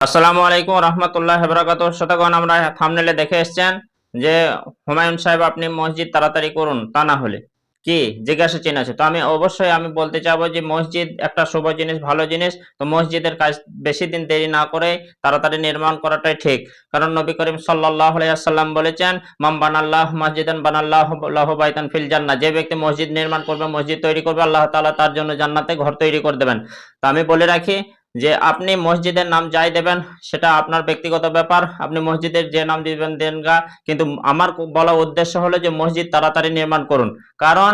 আসসালামু আলাইকুম রহমতুল্লাহ বরকাত। শতগণ আমরা থাম্বনেলে দেখে এসেছেন যে হুমায়ুন সাহেব আপনি মসজিদ তাড়াতাড়ি করুন, তা না হলে কি জিজ্ঞাসা চিহ্ন আছে। তো আমি বলতে চাবো যে মসজিদ একটা শুভ জিনিস, ভালো জিনিস। তো মসজিদের কাজ বেশি দিন দেরি না করে তাড়াতাড়ি নির্মাণ করাটাই ঠিক। কারণ নবী করিম সাল্লাল্লাহু আলাইহি ওয়াসাল্লাম বলেছেন, মাম বানাল্লাহু মসজিদান বানাল্লাহু লাহু বাইতান ফিল জান্নাহ। যে ব্যক্তি মসজিদ নির্মাণ করবে, মসজিদ তৈরি করবে, আল্লাহ তাআলা তার জন্য জান্নাতে ঘর তৈরি করে দেবেন। তো আমি বলে রাখি যে আপনি মসজিদের নাম যাই দেবেন সেটা আপনার ব্যক্তিগত ব্যাপার, আপনি মসজিদের যে নাম দিবেন দেন গা। কিন্তু আমার বলা উদ্দেশ্য হলো যে মসজিদ তাড়াতাড়ি নির্মাণ করুন। কারণ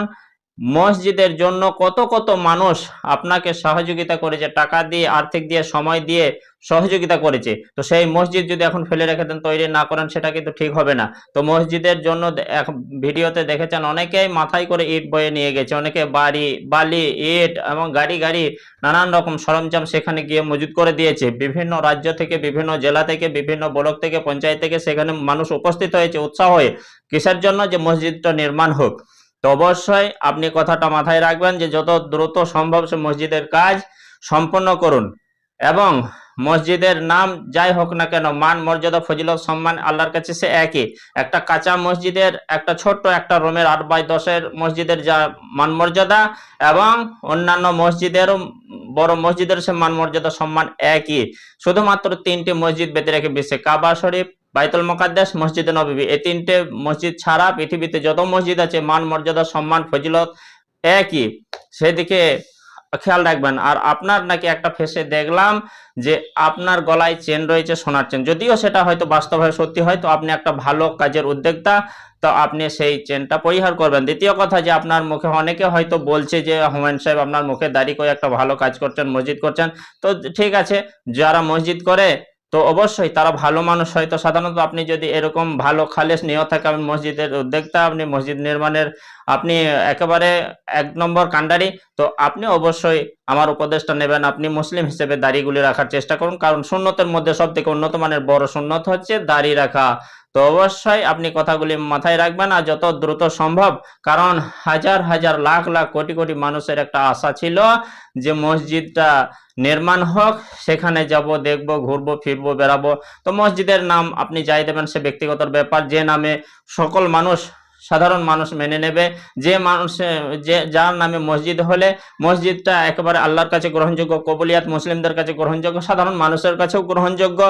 মসজিদের জন্য কত কত মানুষ আপনাকে সহযোগিতা করেছে, টাকা দিয়ে, আর্থিক দিয়ে, সময় দিয়ে সহযোগিতা করেছে। তো সেই মসজিদ যদি এখন ফেলে রেখে দেন, তৈরি না করেন, সেটা কিন্তু ঠিক হবে না। তো মসজিদের জন্য ভিডিওতে দেখেছেন অনেকেই মাথায় করে ইট বয়ে নিয়ে গেছে, অনেকে বাড়ি, বালি, ইট এবং গাড়ি গাড়ি নানান রকম সরঞ্জাম সেখানে গিয়ে মজুত করে দিয়েছে। বিভিন্ন রাজ্য থেকে, বিভিন্ন জেলা থেকে, বিভিন্ন ব্লক থেকে, পঞ্চায়েত থেকে সেখানে মানুষ উপস্থিত হয়েছে উৎসাহ হয়ে। কিসের জন্য? যে মসজিদটা নির্মাণ হোক। তো অবশ্যই আপনি কথাটা মাথায় রাখবেন যে যত দ্রুত সম্ভব সে মসজিদের কাজ সম্পন্ন করুন। এবং মসজিদের নাম যাই হোক না কেন, মান মর্যাদা ফজিলত সম্মান আল্লাহর কাছে সে একই। একটা কাঁচা মসজিদের, একটা ছোট্ট একটা রুমের 8/10 মসজিদের যা মান মর্যাদা, এবং অন্যান্য মসজিদেরও, বড় মসজিদের সে মান মর্যাদা সম্মান একই। শুধুমাত্র 3টি মসজিদ বেঁধে রেখে বিশ্বে কাবা শরীফ, বাইতুল মুকাদ্দাস, মসজিদে নববী, এই 3টে মসজিদ ছাড়া পৃথিবীতে যত মসজিদ আছে মান মর্যাদা সম্মান ফজিলত একই। সেদিকে খেয়াল রাখবেন। আর আপনার নাকি একটা ফেসে দেখলাম যে আপনার গলায় চেন রয়েছে, সোনার চেন, যদিও সেটা হয়তো বাস্তবে সত্যি হয়, তো আপনি একটা ভালো কাজের উদ্যোক্তা, তো আপনি সেই চেনটা পরিহার করবেন। দ্বিতীয় কথা, যে আপনার মুখে অনেকে হয়তো বলছে যে হুমায়ুন সাহেব আপনার মুখে দাড়ি করে একটা ভালো কাজ করছেন, মসজিদ করছেন। তো ঠিক আছে, যারা মসজিদ করে তো অবশ্যই তারা ভালো মানুষ। হয়তো সাধারণত আপনি যদি এরকম ভালো খালেস নিয়ত থাকে, আপনি মসজিদের উদ্যোক্তা, আপনি মসজিদ নির্মাণের আপনি একেবারে 1 নম্বর কান্ডারি, তো আপনি অবশ্যই আমার উপদেশটা নেবেন। আপনি মুসলিম হিসেবে দাড়িগুলি রাখার চেষ্টা করুন, কারণ সুন্নতের মধ্যে সব থেকে উন্নত মানের বড় সুন্নত হচ্ছে দাড়ি রাখা। তো অবশ্যই আপনি কথাগুলি মাথায় রাখবেন আর যত দ্রুত সম্ভব। কারণ হাজার হাজার লাখ লাখ কোটি কোটি মানুষের একটা আশা ছিল যে মসজিদটা নির্মাণ হোক, সেখানে যাব, দেখব, ঘুরবো, ফিরবো, বেড়াবো। তো মসজিদের নাম আপনি যাই দেবেন সে ব্যক্তিগত ব্যাপার, যে নামে সকল মানুষ, সাধারণ মানুষ মেনে নেবে। যে মানুষ, যে যার নামে মসজিদ হলে মসজিদটা একেবারে আল্লাহর কাছে গ্রহণযোগ্য, কবুলিয়াত মুসলিমদের কাছে গ্রহণযোগ্য, সাধারণ মানুষের কাছেও গ্রহণযোগ্য,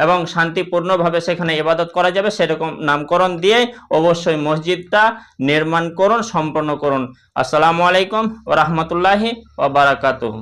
এবং শান্তিপূর্ণভাবে সেখানে ইবাদত করা যাবে, সেরকম নামকরণ দিয়ে অবশ্যই মসজিদটা নির্মাণ করুন, সম্পন্ন করুন। আসসালামু আলাইকুম ওয়া রাহমাতুল্লাহি ওয়া বারাকাতুহু।